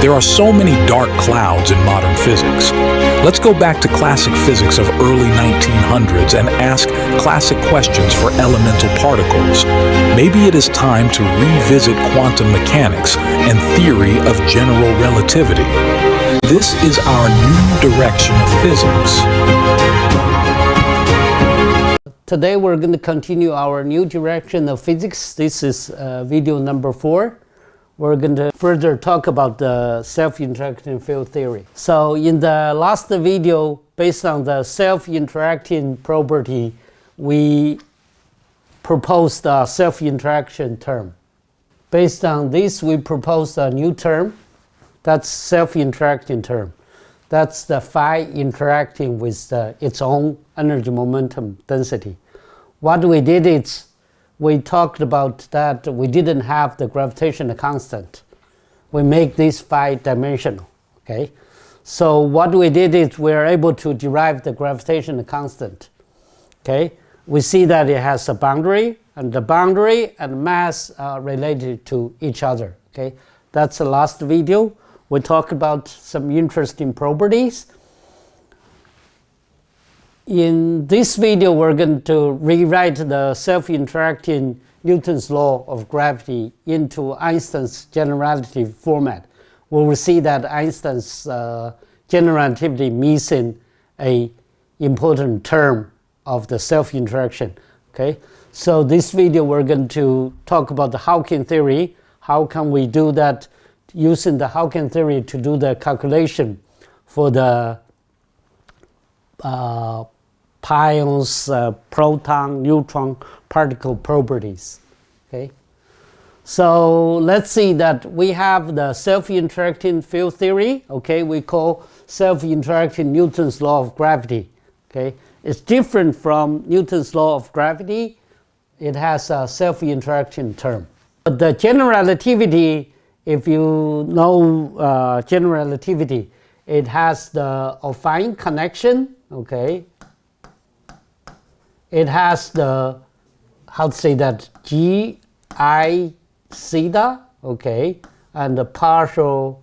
There are so many dark clouds in modern physics. Let's go back to classic physics of early 1900s and ask classic questions for elemental particles. Maybe it is time to revisit quantum mechanics and theory of general relativity. This is our new direction of physics. Today we're going to continue our new direction of physics. This is video number 4. We're going to further talk about the self-interacting field theory. So in the last video, based on the self-interacting property, we proposed a self-interaction term. Based on this, we proposed a new term. That's self-interacting term. That's the phi interacting with its own energy momentum density. What we did is we talked about that we didn't have the gravitational constant. We make this phi dimensional. Okay? So what we did is we are able to derive the gravitational constant. Okay? We see that it has a boundary, and the boundary and mass are related to each other. Okay? That's the last video. We talked about some interesting properties. In this video, we're going to rewrite the self-interacting Newton's law of gravity into Einstein's general relativity format. We will see that Einstein's general relativity missing an important term of the self-interaction. Okay? So this video, we're going to talk about the Hawking theory. How can we do that using the Hawking theory to do the calculation for the pions, proton, neutron, particle properties. Okay? So let's see that we have the self-interacting field theory. Okay? We call self-interacting Newton's law of gravity. Okay? It's different from Newton's law of gravity. It has a self-interaction term. But the general relativity, if you know general relativity, it has the affine connection. Okay? It has the, how to say that, g I theta, okay, and the partial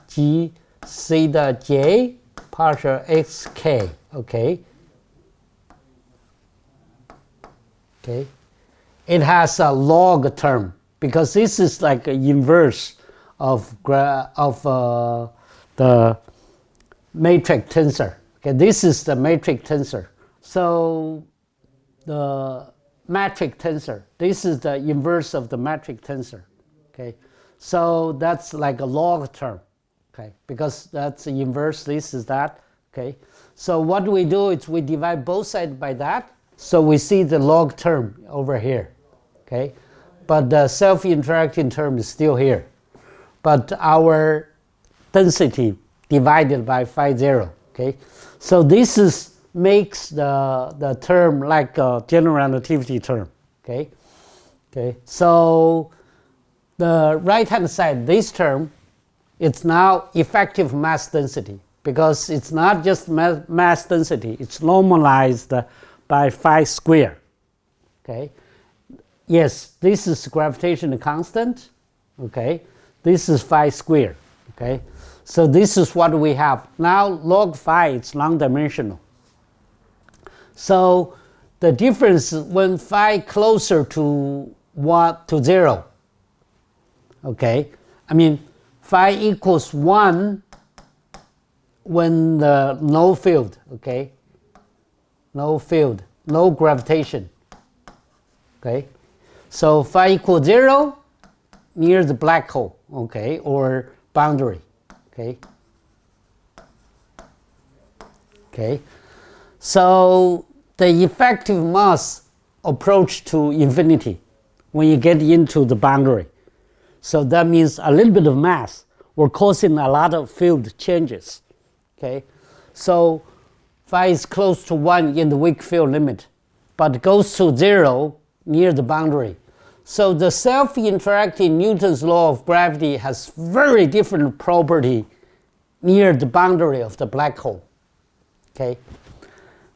g theta j, partial xk, okay. Okay. It has a log term because this is like an inverse of the matrix tensor. Okay, this is the matrix tensor. So the matrix tensor, this is the inverse of the matrix tensor. Okay, so that's like a log term. Okay, because that's the inverse. This is that. Okay, so what we do is we divide both sides by that. So we see the log term over here. Okay, but the self-interacting term is still here. But our density divided by phi 0. Okay, so this is makes the term like a general relativity term. Okay, okay. So the right-hand side, this term, it's now effective mass density because it's not just mass density. It's normalized by phi square. Okay. Yes, this is gravitational constant. Okay. This is phi square. Okay. So this is what we have. Now log phi is non-dimensional. So the difference when phi closer to 0, okay, I mean phi equals 1 when the no field, okay, no field, no gravitation, okay, so phi equals 0 near the black hole, okay, or boundary, okay, okay, so the effective mass approach to infinity when you get into the boundary. So that means a little bit of mass will causing a lot of field changes. Okay, so phi is close to 1 in the weak field limit, but goes to 0 near the boundary. So the self-interacting Newton's law of gravity has very different property near the boundary of the black hole. Okay,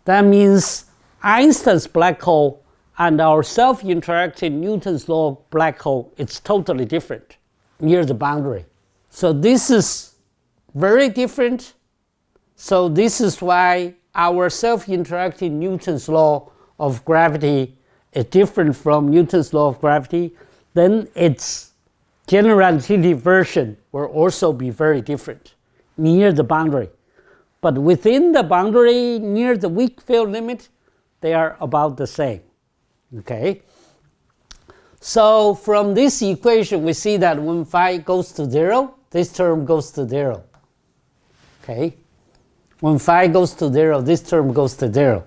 that means Einstein's black hole and our self-interacting Newton's law of black hole, it's totally different near the boundary. So this is very different. So this is why our self-interacting Newton's law of gravity is different from Newton's law of gravity. Then its general relativity version will also be very different near the boundary. But within the boundary, near the weak field limit, they are about the same. Okay? So from this equation, we see that when phi goes to 0, this term goes to 0. Okay? When phi goes to 0, this term goes to 0.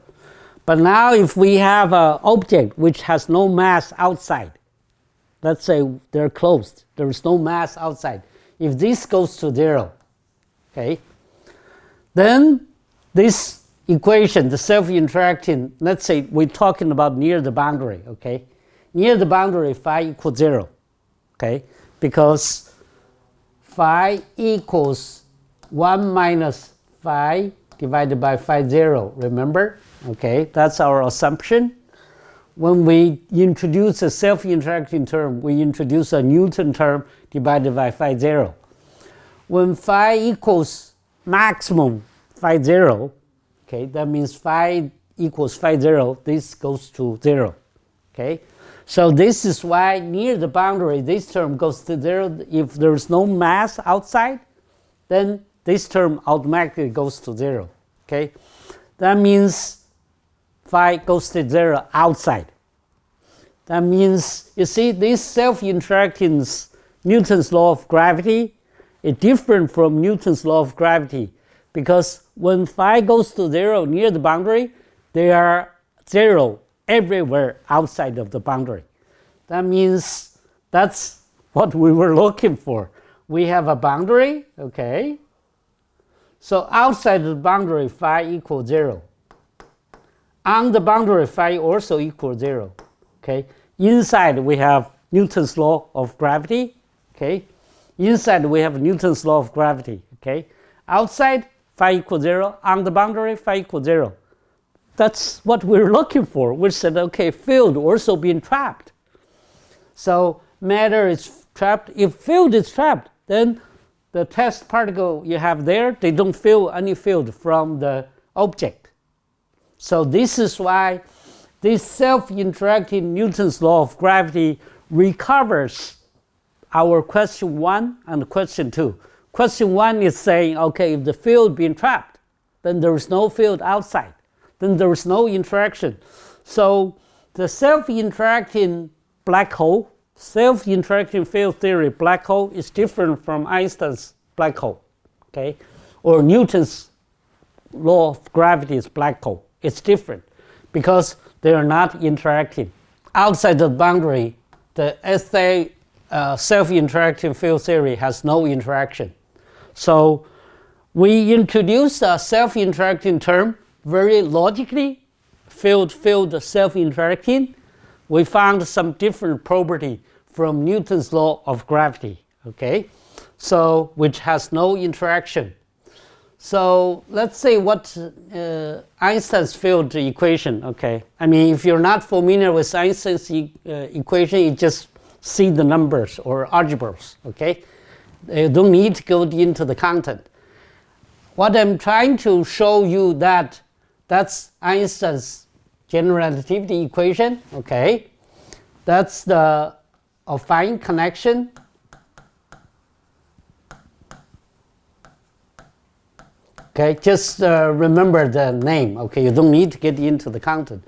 But now if we have an object which has no mass outside, let's say they're closed, there is no mass outside. If this goes to 0, okay, then this equation, the self-interacting, let's say we're talking about near the boundary, okay? Near the boundary, phi equals 0, okay? Because phi equals 1 minus phi divided by phi 0, remember? Okay, that's our assumption. When we introduce a self-interacting term, we introduce a Newton term divided by phi 0. When phi equals maximum phi 0, okay, that means phi equals phi 0, this goes to 0, okay? So this is why near the boundary, this term goes to 0. If there is no mass outside, then this term automatically goes to 0, okay? That means phi goes to 0 outside. That means, you see, this self-interacting Newton's law of gravity is different from Newton's law of gravity, because when phi goes to 0 near the boundary, they are 0 everywhere outside of the boundary. That means that's what we were looking for. We have a boundary, okay? So outside the boundary, phi equals 0. On the boundary, phi also equals 0, okay? Inside, we have Newton's law of gravity, okay? Inside, we have Newton's law of gravity, okay? Outside, phi equals 0. On the boundary, phi equals 0. That's what we're looking for. We said, okay, field also being trapped. So matter is trapped. If field is trapped, then the test particle you have there, they don't feel any field from the object. So this is why this self-interacting Newton's law of gravity recovers our question 1 and question 2. Question 1 is saying, okay, if the field being trapped, then there is no field outside. Then there is no interaction. So the self-interacting black hole, self-interacting field theory black hole is different from Einstein's black hole, okay? Or Newton's law of gravity's black hole. It's different because they are not interacting. Outside the boundary, the SA self-interacting field theory has no interaction. So we introduced a self-interacting term very logically, field self-interacting. We found some different property from Newton's law of gravity, okay? So, which has no interaction. So let's say what Einstein's field equation, okay? I mean, if you're not familiar with Einstein's equation, you just see the numbers or algebras, okay? You don't need to go into the content. What I'm trying to show you that's Einstein's general relativity equation, okay? That's the affine connection. Okay, just remember the name, okay? You don't need to get into the content.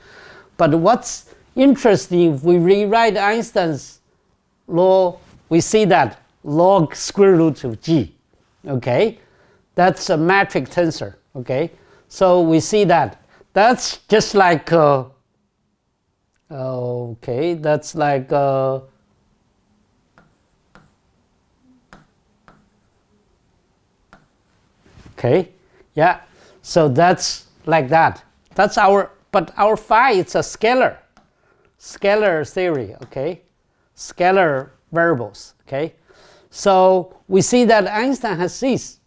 But what's interesting, if we rewrite Einstein's law, we see that log square root of g, okay? That's a metric tensor, okay? So we see that. That's just like, okay, that's like, okay, yeah. So that's like that. That's but our phi, it's a scalar theory, okay? Scalar variables, okay? So we see that Einstein has this,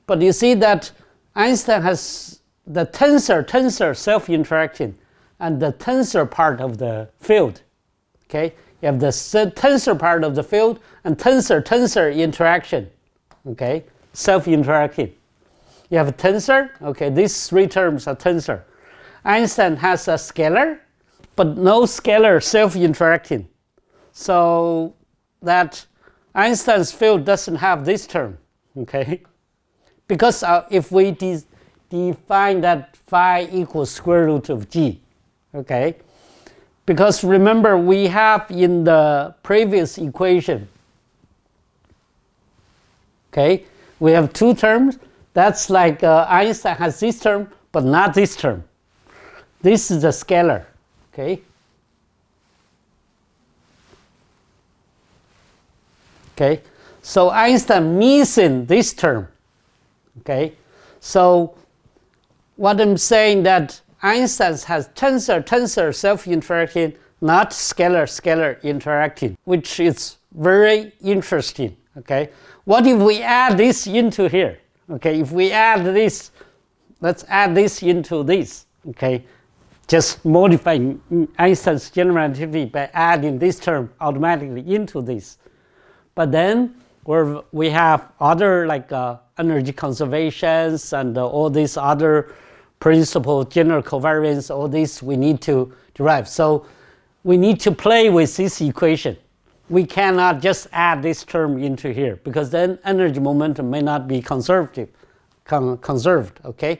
but you see that Einstein has the tensor self-interacting and the tensor part of the field, okay? You have the tensor part of the field and tensor interaction, okay? Self-interacting. You have a tensor. Okay, these three terms are tensor. Einstein has a scalar, but no scalar self-interacting. So that Einstein's field doesn't have this term, okay? Because if we define that phi equals square root of g, okay? Because remember, we have in the previous equation, okay, we have two terms. That's like Einstein has this term, but not this term. This is a scalar, okay? Okay, so Einstein missing this term, okay? So what I'm saying that Einstein has tensor self-interacting, not scalar interacting, which is very interesting, okay? What if we add this into here? Okay, if we add this, let's add this into this, okay? Just modifying Einstein's general relativity by adding this term automatically into this. But then we have other like energy conservations and all these other principles, general covariance, all this we need to derive. So we need to play with this equation. We cannot just add this term into here because then energy momentum may not be conserved, okay?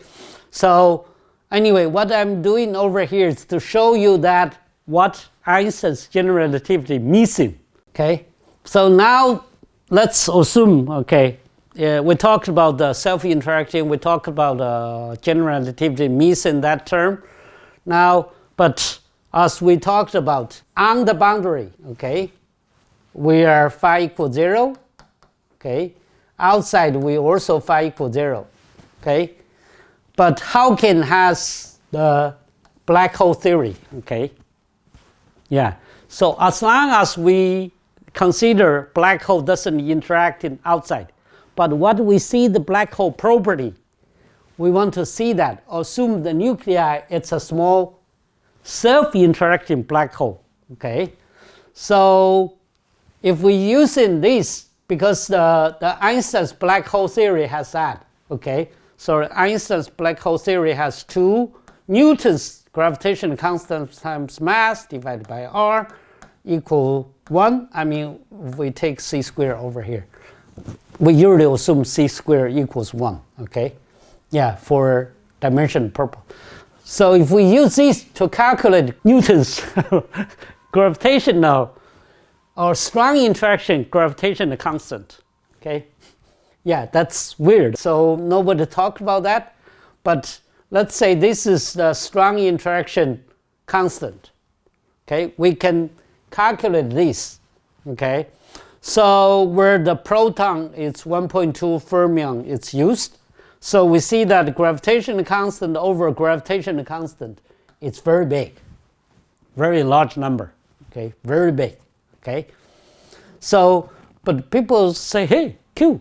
So anyway, what I'm doing over here is to show you that what Einstein's general relativity missing, okay? So now let's assume, okay, we talked about the self-interacting, we talked about general relativity missing that term. Now, but as we talked about on the boundary, okay, we are phi equals 0, okay. Outside we also phi equals 0, okay. But Hawking has the black hole theory, okay. Yeah, so as long as we consider black hole doesn't interact in outside, but what we see the black hole property, we want to see that. Assume the nuclei, it's a small self-interacting black hole, okay? So if we using this, because the Einstein's black hole theory has that, okay? So Einstein's black hole theory has 2 Newton's gravitational constant times mass divided by r equal 1. I mean, if we take c squared over here, we usually assume c squared equals 1, okay? Yeah, for dimension purpose. So if we use this to calculate Newton's gravitational or strong interaction gravitational constant, okay? Yeah, that's weird. So nobody talked about that, but let's say this is the strong interaction constant, okay? We can calculate this, okay? So where the proton is 1.2 fermion, it's used. So we see that gravitational constant over gravitational constant, it's very big, very large number, okay? Very big, okay? So, but people say, hey, Q,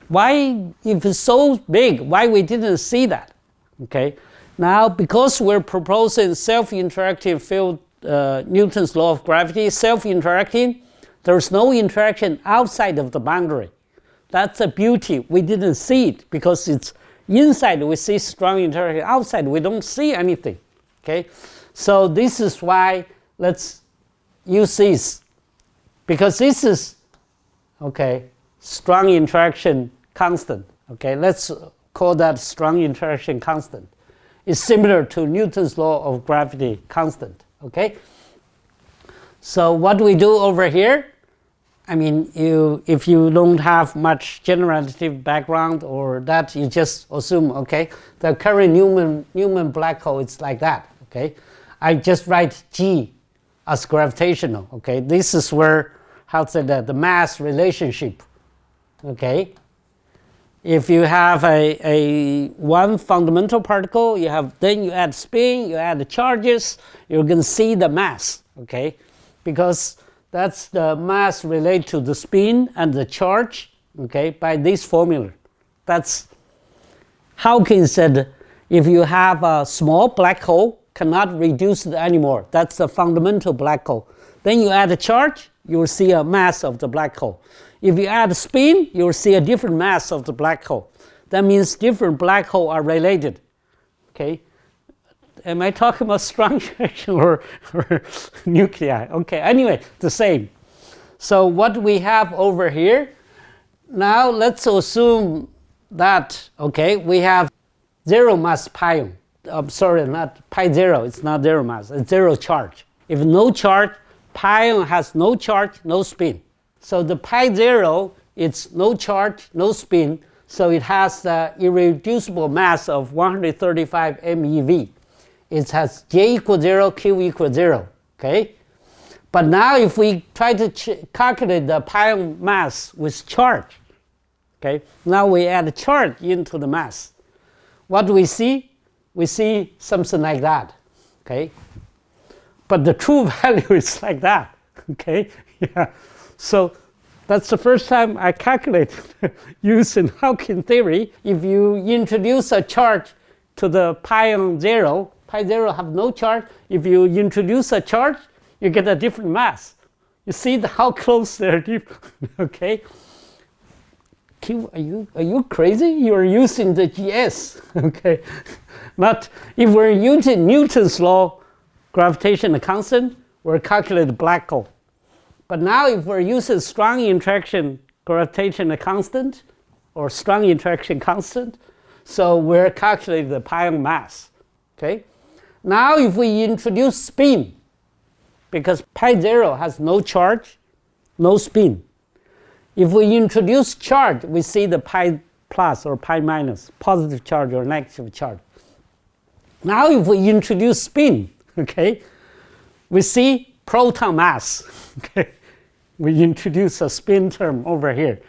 why, if it's so big, why we didn't see that, okay? Now, because we're proposing self-interactive field, Newton's law of gravity, self-interacting, there's no interaction outside of the boundary. That's the beauty. We didn't see it because it's inside we see strong interaction. Outside we don't see anything, okay? So this is why let's use this, because this is, okay, strong interaction constant, okay? Let's call that strong interaction constant. It's similar to Newton's law of gravity constant, okay? So what we do over here, I mean, if you don't have much general relativity background or that, you just assume, okay, the current Newman black hole is like that, okay? I just write G as gravitational, okay? This is where, how to say that, the mass relationship, okay? If you have a one fundamental particle, then you add spin, you add the charges, you're going to see the mass, okay? Because that's the mass related to the spin and the charge, okay, by this formula. That's Hawking said if you have a small black hole, cannot reduce it anymore. That's the fundamental black hole. Then you add a charge, you will see a mass of the black hole. If you add a spin, you will see a different mass of the black hole. That means different black holes are related. Okay. Am I talking about strong interaction or nuclei? Okay, anyway, the same. So what we have over here, now let's assume that, okay, we have zero mass pion. I'm sorry, not pi zero, it's not zero mass, it's zero charge. If no charge, pion has no charge, no spin. So the pi zero, it's no charge, no spin, so it has the irreducible mass of 135 MeV. It has J equals 0, Q equals 0, okay? But now if we try to calculate the pion mass with charge, okay? Now we add charge into the mass. What do we see? We see something like that, okay? But the true value is like that, okay? Yeah. So that's the first time I calculated using Hawking theory. If you introduce a charge to the pion zero, pi zero have no charge. If you introduce a charge, you get a different mass. You see how close they're different, okay? Q, are you crazy? You're using the GS, okay? Not if we're using Newton's law, gravitational constant, we're calculating black hole. But now if we're using strong interaction gravitational constant or strong interaction constant, so we're calculating the pion mass, okay? Now if we introduce spin, because pi zero has no charge, no spin. If we introduce charge, we see the pi plus or pi minus, positive charge or negative charge. Now if we introduce spin, okay, we see proton mass, okay? We introduce a spin term over here.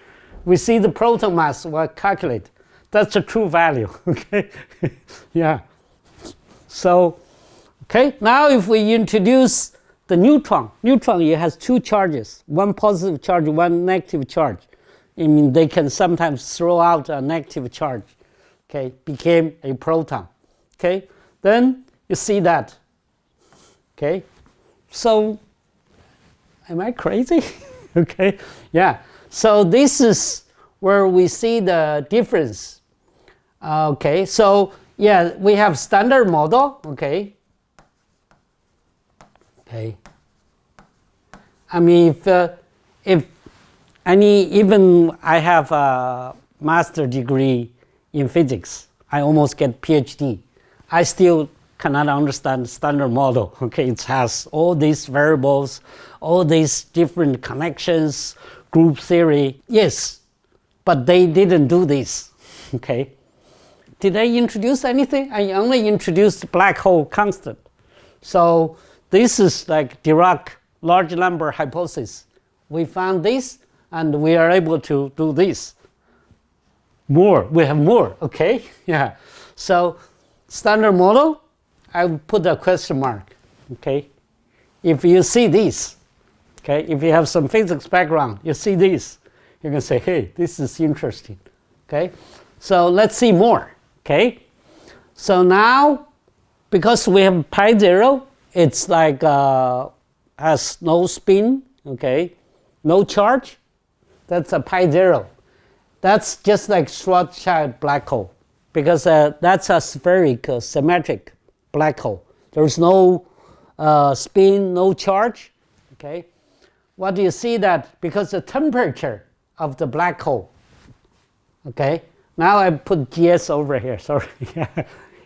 We see the proton mass, we'll calculate. That's the true value, okay? Yeah. So, okay, now if we introduce the neutron, it has two charges, one positive charge, one negative charge. I mean, they can sometimes throw out a negative charge, okay, became a proton, okay? Then you see that, okay? So, am I crazy? Okay, yeah. So this is where we see the difference. Okay, so yeah, we have standard model, okay? Okay. I mean, even I have a master's degree in physics, I almost get PhD. I still cannot understand standard model, okay? It has all these variables, all these different connections, group theory. Yes, but they didn't do this, okay? Did I introduce anything? I only introduced black hole constant. So this is like Dirac large number hypothesis. We found this and we are able to do this. We have more, okay? Yeah. So standard model, I would put a question mark, okay? If you see this, okay, if you have some physics background, you see this, you can say, hey, this is interesting, okay? So let's see more, okay? So now, because we have pi zero, it's like has no spin, okay? No charge, that's a pi zero. That's just like Schwarzschild black hole, because that's a spherical, symmetric black hole. There's no spin, no charge, okay? What do you see that? Because the temperature of the black hole, okay? Now I put GS over here, sorry.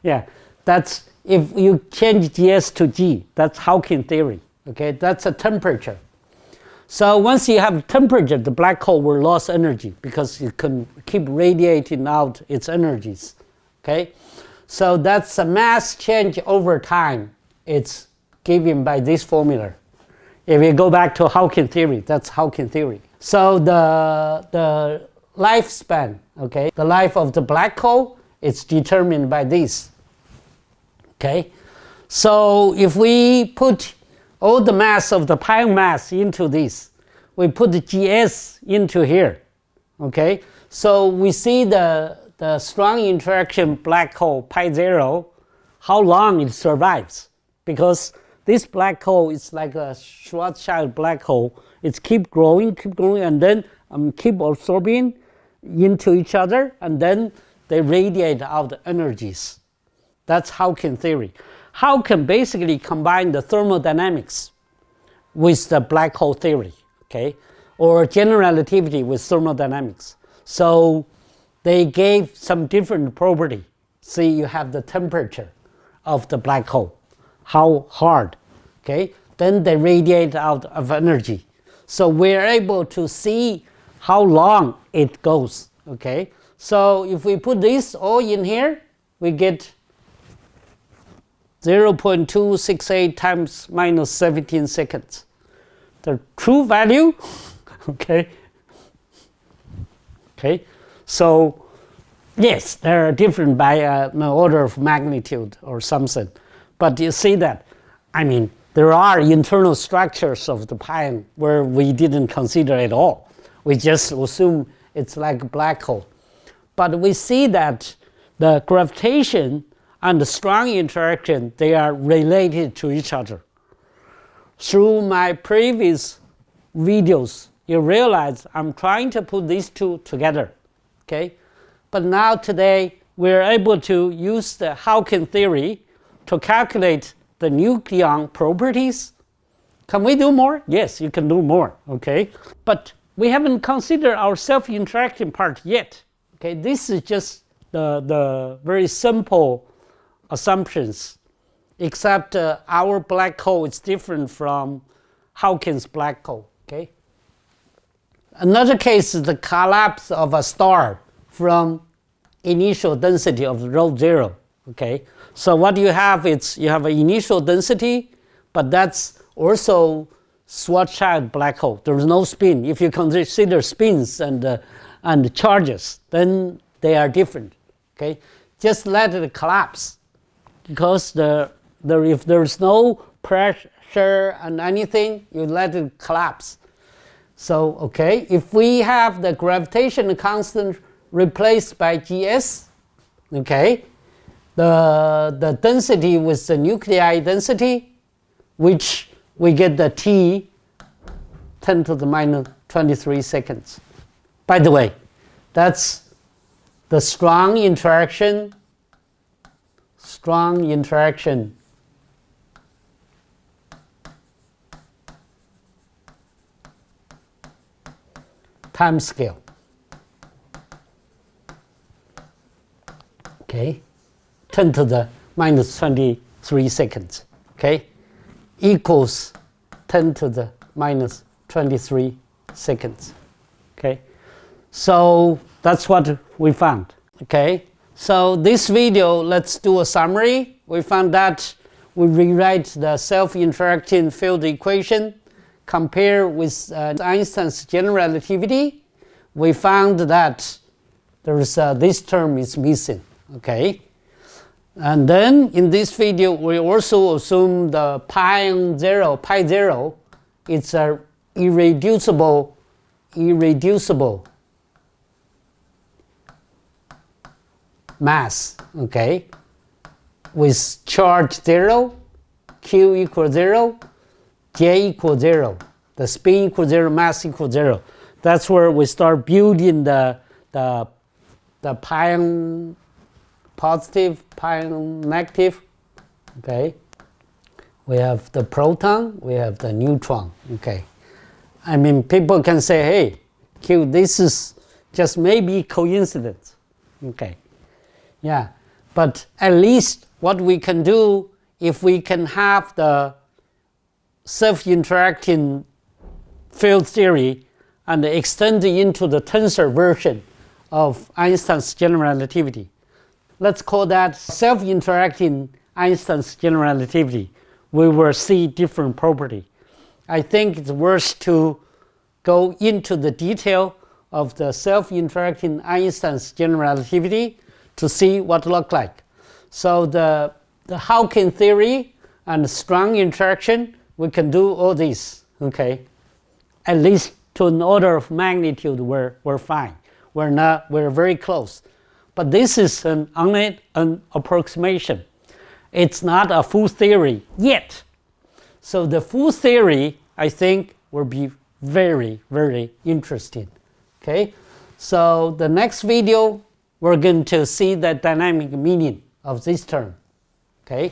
Yeah, that's, if you change GS to G, that's Hawking theory, okay? That's a temperature. So once you have temperature, the black hole will lose energy because it can keep radiating out its energies, okay? So that's a mass change over time. It's given by this formula. If you go back to Hawking theory, that's Hawking theory. So the lifespan, okay, the life of the black hole, it's determined by this, okay? So if we put all the mass of the pion mass into this, we put the GS into here, okay? So we see the strong interaction black hole pi zero, how long it survives, because this black hole is like a Schwarzschild black hole. It's keep growing, and then keep absorbing into each other, and then they radiate out energies. That's Hawking theory. Hawking basically combined the thermodynamics with the black hole theory, okay, or general relativity with thermodynamics. So they gave some different property. See, you have the temperature of the black hole, how hard, okay? Then they radiate out of energy. So we're able to see how long it goes, okay? So if we put this all in here, we get 0.268 times minus 17 seconds. The true value, okay? Okay, so yes, there are different by an order of magnitude or something. But you see that, I mean, there are internal structures of the pion where we didn't consider at all. We just assume it's like a black hole. But we see that the gravitation and the strong interaction, they are related to each other. Through my previous videos, you realize I'm trying to put these two together, okay? But now today, we're able to use the Hawking theory to calculate the nucleon properties. Can we do more? Yes, you can do more, okay? But we haven't considered our self-interaction part yet, okay? This is just the very simple assumptions, except our black hole is different from Hawking's black hole, okay? Another case is the collapse of a star from initial density of rho 0, okay? So what you have is you have an initial density, but that's also Schwarzschild black hole. There is no spin. If you consider spins and charges, then they are different, okay? Just let it collapse, because if there's no pressure and anything, you let it collapse. So, okay, if we have the gravitational constant replaced by Gs, okay, the density with the nuclei density, which we get the T 10 to the minus 23 seconds. By the way, that's the strong interaction time scale. Okay, 10 to the minus 23 seconds, okay, equals 10 to the minus 23 seconds, okay. So that's what we found, okay. So this video, let's do a summary. We found that we rewrite the self-interacting field equation, compare with Einstein's general relativity. We found that there is this term is missing, okay. And then in this video, we also assume the pi 0, it's a irreducible mass, okay, with charge 0, Q equals 0, J equals 0, the spin equals 0, mass equals 0. That's where we start building the pion positive, pion negative, okay. We have the proton, we have the neutron, okay. I mean, people can say, hey, Q, this is just maybe coincidence, okay. Yeah, but at least what we can do, if we can have the self-interacting field theory and extend it into the tensor version of Einstein's general relativity. Let's call that self-interacting Einstein's general relativity. We will see different property. I think it's worth to go into the detail of the self-interacting Einstein's general relativity to see what it looks like. So the Hawking theory and strong interaction, we can do all this, okay? At least to an order of magnitude, we're fine. We're very close. But this is an approximation. It's not a full theory yet. So the full theory, I think, will be very, very interesting, okay? So the next video, we're going to see the dynamic meaning of this term, okay,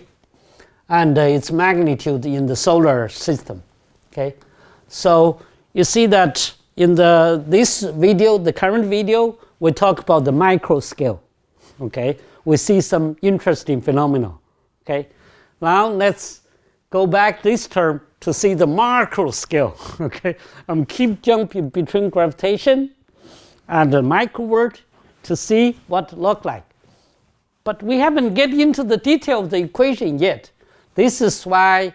and its magnitude in the solar system, okay. So you see that in this video, the current video, we talk about the micro scale, okay. We see some interesting phenomena, okay. Now let's go back this term to see the macro scale, okay. I'm keep jumping between gravitation and the micro world to see what it look like. But we haven't get into the detail of the equation yet. This is why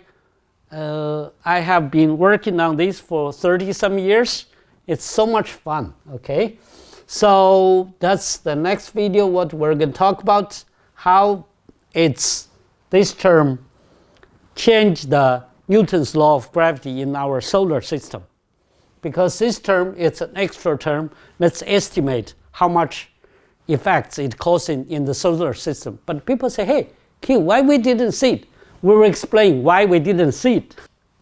I have been working on this for 30-some years. It's so much fun, okay? So that's the next video, what we're going to talk about, how this term changed the Newton's law of gravity in our solar system. Because this term, it's an extra term, let's estimate how much effects it causing in the solar system. But people say, hey, Q, why we didn't see it? We will explain why we didn't see it.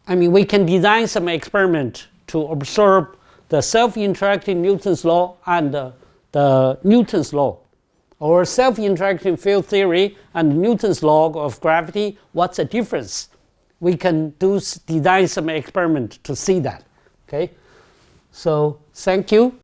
I mean, we can design some experiment to observe the self-interacting Newton's law and the Newton's law, or self-interacting field theory and Newton's law of gravity. What's the difference? We can design some experiment to see that. Okay, so thank you.